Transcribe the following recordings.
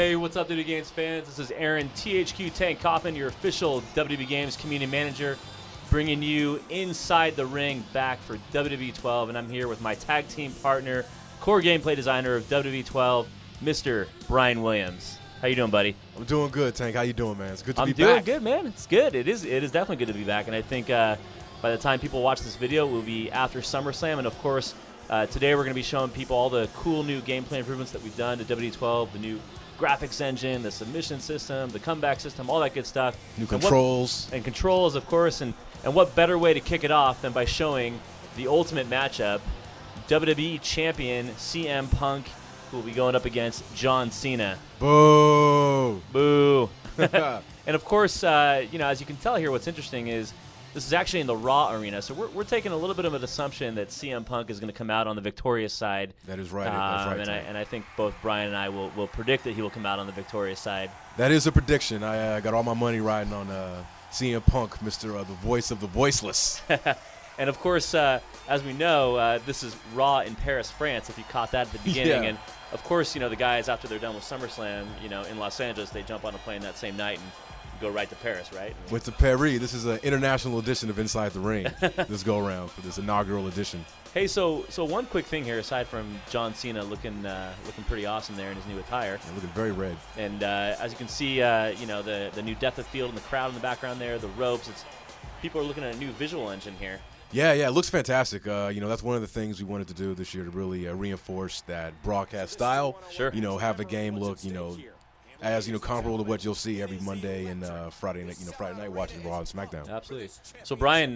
Hey, what's up, WWE Games fans? This is Aaron THQ Tank Coffin, your official WWE Games community manager, bringing you inside the ring back for WWE 12, and I'm here with my tag team partner, core gameplay designer of WWE 12, Mr. Brian Williams. How you doing, buddy? I'm doing good, Tank. How you doing, man? It's good to be back. I'm doing good, man. It's good. It is definitely good to be back, and I think by the time people watch this video, we'll be after SummerSlam, and of course, today we're going to be showing people all the cool new gameplay improvements that we've done to WWE 12, the new graphics engine, the submission system, the comeback system, all that good stuff. New controls. And controls, of course, and what better way to kick it off than by showing the ultimate matchup, WWE Champion CM Punk, who will be going up against John Cena. Boo! Boo! And of course, as you can tell here, what's interesting is this is actually in the Raw arena, so we're taking a little bit of an assumption that CM Punk is going to come out on the victorious side. That is right. That's right. And I think both Brian and I will predict that he will come out on the victorious side. That is a prediction. I got all my money riding on CM Punk, Mr. The voice of the voiceless. And of course, as we know, this is Raw in Paris, France, if you caught that at the beginning. Yeah. And of course, the guys, after they're done with SummerSlam, in Los Angeles, they jump on a plane that same night and go right to Paris, right? Went to Paris. This is an international edition of Inside the Ring. This go around for this inaugural edition. Hey, so one quick thing here, aside from John Cena looking pretty awesome there in his new attire. Yeah, looking very red. And as you can see, the new depth of field and the crowd in the background there, the ropes. People are looking at a new visual engine here. Yeah, it looks fantastic. That's one of the things we wanted to do this year to really reinforce that broadcast style. Sure. Have the game look, as comparable to what you'll see every Monday and Friday night watching Raw and SmackDown. Absolutely. So Brian,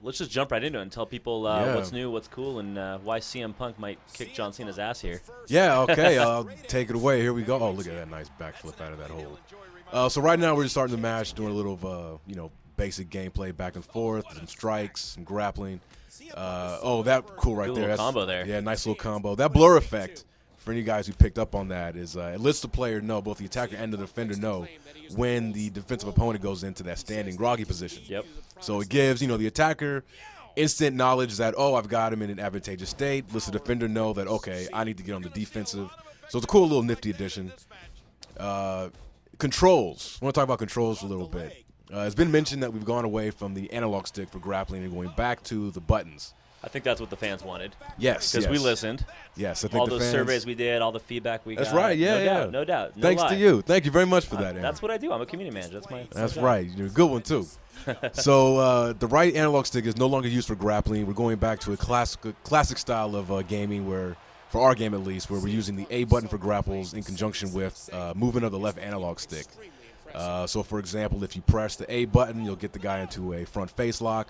let's just jump right into it and tell people what's new, what's cool, and why CM Punk might kick John Cena's ass here. Yeah, okay, I'll take it away. Here we go. Oh, look at that nice backflip out of that hole. So right now we're just starting the match, doing a little of basic gameplay back and forth, some strikes, some grappling. That cool right there. Little combo there. Yeah, nice little combo. That blur effect, for any guys who picked up on that, is it lets the player know, both the attacker and the defender know, when the defensive opponent goes into that standing groggy position. Yep. So it gives the attacker instant knowledge that, I've got him in an advantageous state. Lets the defender know that, okay, I need to get on the defensive. So it's a cool little nifty addition. Controls. I want to talk about controls for a little bit. It's been mentioned that we've gone away from the analog stick for grappling and going back to the buttons. I think that's what the fans wanted. Yes, because we listened. Yes, I think all the those fans, surveys we did, all the feedback we got. That's right. Yeah, no doubt. No Thanks lie. to you. Thank you very much for that, Aaron. That's what I do. I'm a community manager. That's right. You're a good one too. So the right analog stick is no longer used for grappling. We're going back to a classic style of gaming, where, for our game at least, where we're using the A button for grapples in conjunction with movement of the left analog stick. So, for example, if you press the A button, you'll get the guy into a front face lock.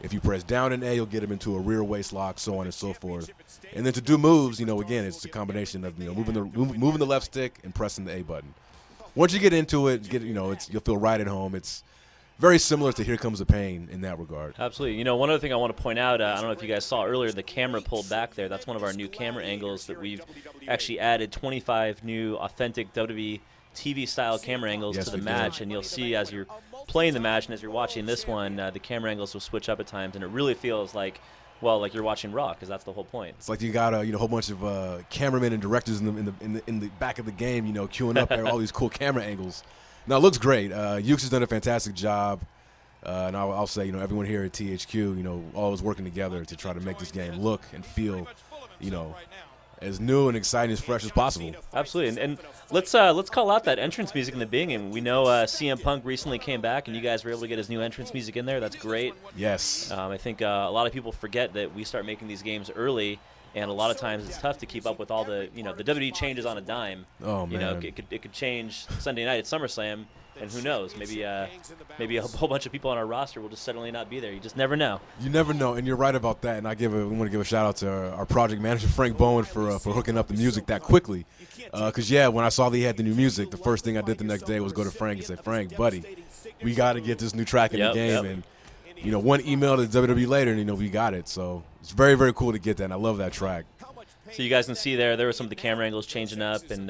If you press down an A, you'll get him into a rear waist lock, so on and so forth. And then to do moves, again, it's a combination of moving the left stick and pressing the A button. Once you get into it, you'll feel right at home. It's very similar to Here Comes the Pain in that regard. Absolutely. One other thing I want to point out, I don't know if you guys saw earlier, the camera pulled back there. That's one of our new camera angles that we've actually added 25 new authentic WWE TV-style camera angles to the match, and you'll see as you're playing the match and as you're watching this one, the camera angles will switch up at times, and it really feels like you're watching Raw, because that's the whole point. It's like you got a whole bunch of cameramen and directors in the back of the game, queuing up all these cool camera angles. Now it looks great. Ukes has done a fantastic job, and I'll say everyone here at THQ, always working together to try to make this game look and feel, as new and exciting, as fresh as possible. Absolutely, and let's call out that entrance music in the beginning. We know CM Punk recently came back, and you guys were able to get his new entrance music in there. That's great. Yes. I think a lot of people forget that we start making these games early, and a lot of times it's tough to keep up with all the the WWE changes on a dime. Oh man. It could change Sunday night at SummerSlam. And who knows? Maybe a whole bunch of people on our roster will just suddenly not be there. You just never know. You never know, and you're right about that. And we want to give a shout out to our project manager Frank Bowen for hooking up the music that quickly. Because when I saw that he had the new music, the first thing I did the next day was go to Frank and say, Frank, buddy, we got to get this new track in the game. Yep. And one email to WWE later, and we got it. So it's very, very cool to get that. And I love that track. So you guys can see there were some of the camera angles changing up, and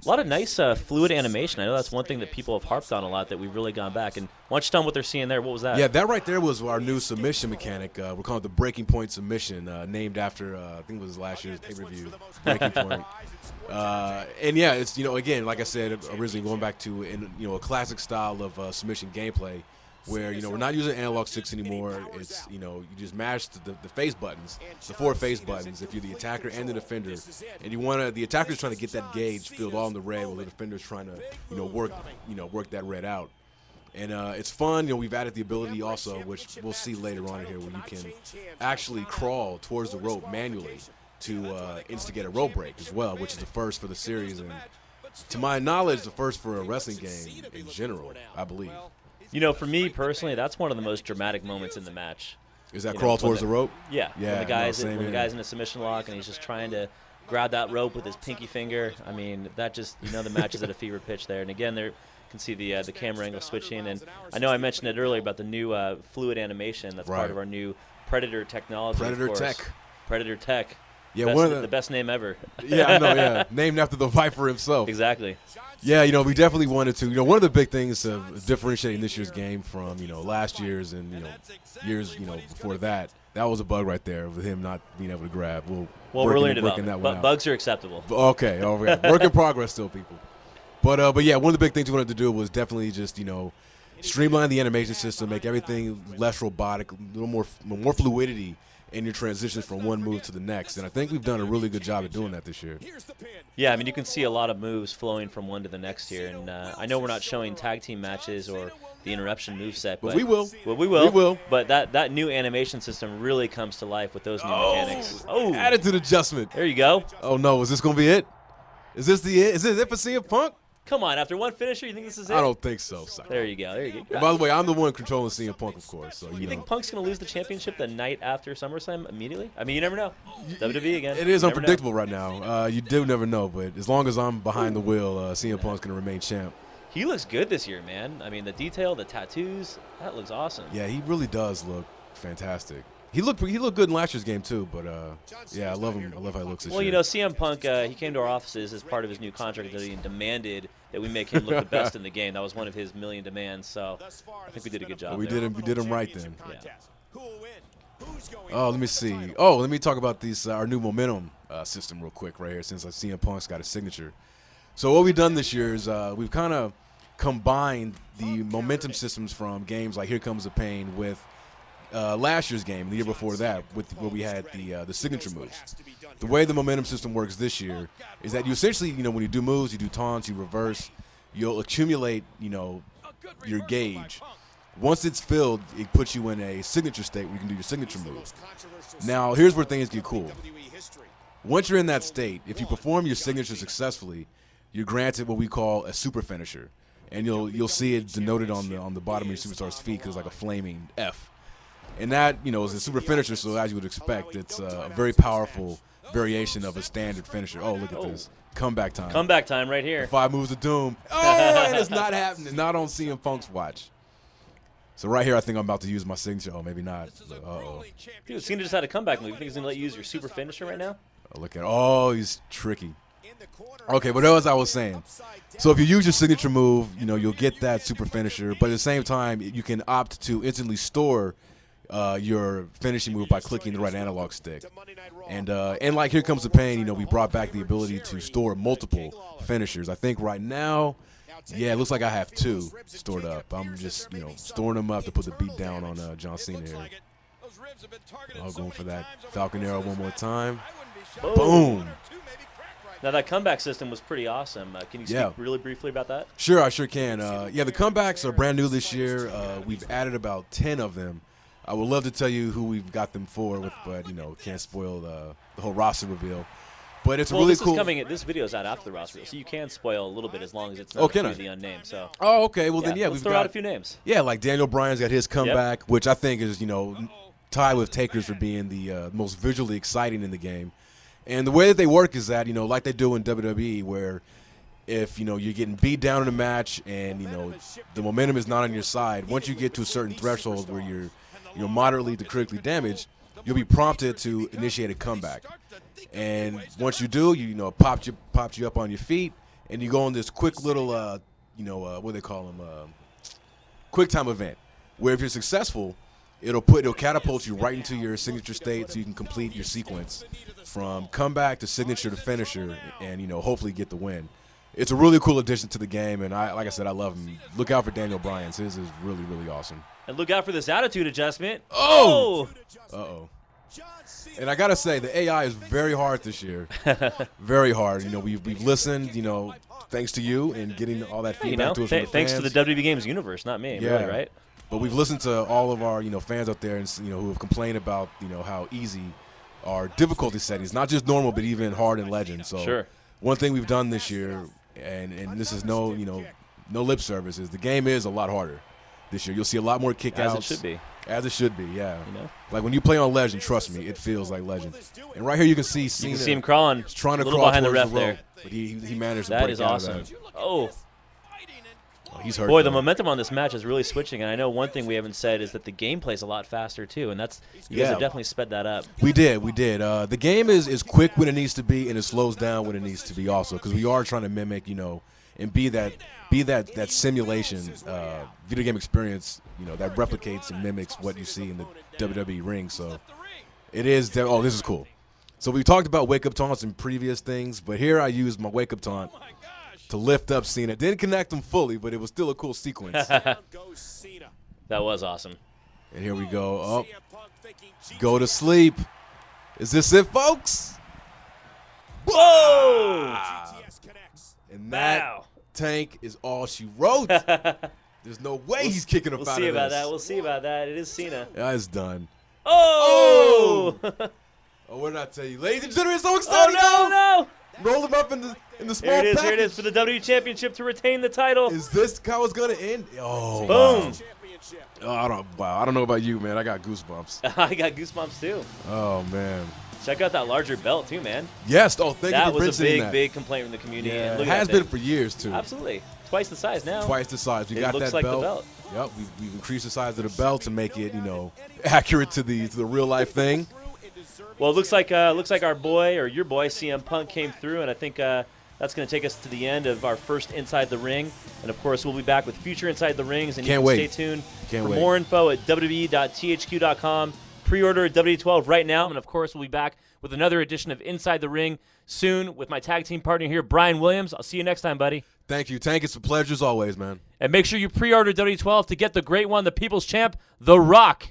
A lot of nice fluid animation. I know that's one thing that people have harped on a lot that we've really gone back. And why don't you tell them what they're seeing there? What was that? Yeah, that right there was our new submission mechanic. We're calling it the Breaking Point submission, named after, I think it was last year's pay-per-view, Breaking Point. And yeah, it's, again, like I said, originally going back to, a classic style of submission gameplay where, we're not using analog sticks anymore. It's, you just mash the face buttons, the 4 face buttons, if you're the attacker and the defender. And the attacker's trying to get that gauge filled all in the red while the defender's trying to, work that red out. And it's fun. We've added the ability also, which we'll see later on here, where you can actually crawl towards the rope manually to instigate a rope break as well, which is the first for the series. And to my knowledge, the first for a wrestling game in general, I believe. For me personally, that's one of the most dramatic moments in the match. Is that crawl towards the rope? Yeah. When the guy's in a submission lock and he's just trying to grab that rope with his pinky finger. I mean, that just, the match is at a fever pitch there. And again, there you can see the camera angle switching. And I know I mentioned it earlier about the new fluid animation. That's part of our new Predator technology. Predator Tech. Yeah, the best name ever. Yeah, I know, yeah. Named after the Viper himself. Exactly. Yeah, we definitely wanted to. One of the big things of differentiating this year's game from, last year's and, years, before that, that was a bug right there with him not being able to grab. We're learning about that. But bugs are acceptable. Okay, work in progress still, people. But yeah, one of the big things we wanted to do was definitely just, streamline the animation system, make everything less robotic, a little more fluidity in your transitions from one move to the next. And I think we've done a really good job of doing that this year. Yeah, I mean, you can see a lot of moves flowing from one to the next here. And I know we're not showing tag team matches or the interruption moveset, but we will. Well, we will. We will. But that new animation system really comes to life with those new mechanics. Oh, attitude adjustment. There you go. Oh, no. Is this going to be it? Is this it for CM Punk? Come on, after one finisher, you think this is it? I don't think so. Sorry. There you go. And by the way, I'm the one controlling CM Punk, of course. So you think Punk's going to lose the championship the night after SummerSlam immediately? I mean, you never know. WWE again. It is unpredictable right now. You do never know, but as long as I'm behind the wheel, CM Punk's going to remain champ. He looks good this year, man. I mean, the detail, the tattoos, that looks awesome. Yeah, he really does look fantastic. He looked good in last year's game too, but yeah, I love him. I love how he looks this year. Well, CM Punk, he came to our offices as part of his new contract that he demanded that we make him look the best in the game. That was one of his million demands. So I think we did a good job. We did him right then. Yeah. Oh, let me see. Oh, let me talk about our new momentum system real quick right here, since CM Punk's got a signature. So what we've done this year is we've kind of combined the momentum systems from games like Here Comes the Pain with last year's game, the year before that, where we had the signature moves. The way the momentum system works this year is that you essentially, when you do moves, you do taunts, you reverse, you'll accumulate, your gauge. Once it's filled, it puts you in a signature state where you can do your signature moves. Now, here's where things get cool. Once you're in that state, if you perform your signature successfully, you're granted what we call a super finisher, and you'll see it denoted on the bottom of your superstar's feet because it's like a flaming F. And that, is a super finisher, so as you would expect, it's a very powerful variation of a standard finisher. Oh, look at this. Comeback time. Comeback time right here. The 5 moves of doom. Oh, and it's not happening. Not on CM Punk's watch. So right here, I think I'm about to use my signature. Oh, maybe not. Uh-oh. Dude, Cena just had a comeback move. You think he's going to let you use your super finisher right now? Oh, look at it. Oh, he's tricky. Okay, but as I was saying, so if you use your signature move, you'll get that super finisher. But at the same time, you can opt to instantly store your finishing move by clicking the right analog stick. And like Here Comes the Pain, we brought back the ability to store multiple finishers. I think right now, yeah, it looks like I have 2 stored up. I'm just, storing them up to put the beat down on John Cena here. I'm going for that Falcon Arrow one more time. Boom. Now, that comeback system was pretty awesome. Can you speak really briefly about that? Sure, I sure can. Yeah, the comebacks are brand new this year. We've added about 10 of them. I would love to tell you who we've got them for, but can't spoil the whole roster reveal. But it's really cool. This video is out after the roster, so you can spoil a little bit as long as it's not the unnamed. So. Oh, okay. Well, then, let's throw out a few names. Yeah, like Daniel Bryan's got his comeback, which I think is, tied with Taker's for being the most visually exciting in the game. And the way that they work is that, like they do in WWE, where if, you're getting beat down in a match and, the momentum is not on your side, once you get to a certain threshold where you're moderately to critically damaged, you'll be prompted to initiate a comeback. And once you do, pops you up on your feet, and you go on this quick little, what do they call them, quick time event, where if you're successful, it'll catapult you right into your signature state, so you can complete your sequence from comeback to signature to finisher, and hopefully get the win. It's a really cool addition to the game, and like I said, I love him. Look out for Daniel Bryan's. His is really, really awesome. And look out for this attitude adjustment. Oh! Uh-oh. And I got to say, the AI is very hard this year. Very hard. We've listened, thanks to you and getting all that feedback to us from the thanks fans. to the WWE Games universe, not me. Yeah. Really, right? But we've listened to all of our, fans out there, and who have complained about, how easy our difficulty settings, not just normal, but even hard and legend. So sure. One thing we've done this year, and this is no lip service, is the game is a lot harder this year. You'll see a lot more kickouts. As it should be. As it should be, yeah. Like when you play on Legend, trust me, it feels like Legend. And right here you can see Cena. You can see him crawling. He's trying to a little crawl behind the towards ref the rope, there. but he managed to That break is out awesome. of that. Oh, he's hurt. boy, the though. momentum on this match is really switching, and I know one thing we haven't said is that the gameplay is a lot faster too, and you guys have definitely sped that up. We did. The game is quick when it needs to be, and it slows down when it needs to be also, because we are trying to mimic, and be that simulation video game experience, that replicates and mimics what you see in the WWE ring. So it is. Oh, this is cool. So we talked about wake up taunts in previous things, but here I used my wake up taunt to lift up Cena. Didn't connect him fully, but it was still a cool sequence. That was awesome. And here we go. Oh, go to sleep. Is this it, folks? Whoa! And that tank is all she wrote. There's no way he's kicking up out of this. We'll see about that. We'll see about that. It is Cena. Yeah, it's done. Oh! Oh, what did I tell you? Ladies and gentlemen, it's so exciting. Oh, no. Roll him up in the small package. Here it is for the WWE Championship to retain the title. Is this how it's going to end? Oh, boom. Wow. I don't know about you, man. I got goosebumps. I got goosebumps, too. Oh, man. Check out that larger belt, too, man. Yes. Oh, thank you for That was a big that. complaint from the community. Yeah, and it has been for years, too. Absolutely. Twice the size now. Twice the size. We it got looks that like belt. The belt. Yep. We've increased the size of the belt to make it, accurate to the real life thing. Well, it looks like our boy or your boy CM Punk came through, and I think that's going to take us to the end of our first Inside the Ring. And of course, we'll be back with future Inside the Rings, and you can stay tuned for more info at wwe.thq.com. Pre-order at WWE12 right now, and of course, we'll be back with another edition of Inside the Ring soon with my tag team partner here, Brian Williams. I'll see you next time, buddy. Thank you, Tank. It's a pleasure as always, man. And make sure you pre-order WWE12 to get the great one, the People's Champ, The Rock.